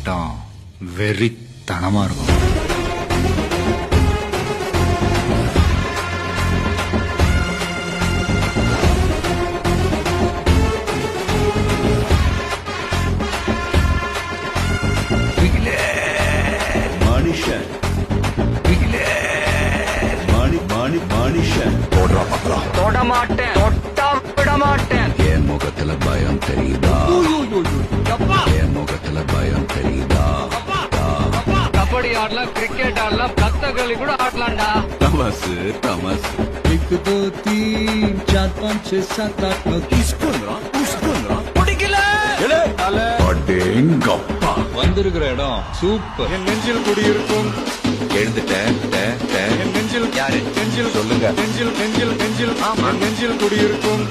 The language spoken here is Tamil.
ஆட்டம் வெறித்தனமா இருக்கும். தொடமாட்டேன், தொட்டா விட மாட்டேன். என் முகத்துல பயம் தெரியுதா? என் முகத்துல பயம் தெரியுதா? கபடி ஆடலாம், கிரிக்கெட் ஆடலாம், கத்தகளி கூட ஆடலாம்டா. தமாசு தமாசு. एक दो तीन चार पाँच छह सात आठ नौ 10 15 பிடிக்கல. அடேங்கப்பா. வந்திருக்கிற இடம் சூப்பர். என் நெஞ்சில் குடியிருக்கும் எழுந்துட்டேன். என் நெஞ்சில் யாரு? நெஞ்சில் சொல்லுங்க. நெஞ்சில் நெஞ்சில் நெஞ்சில் ஆமா நெஞ்சில் குடியிருக்கும்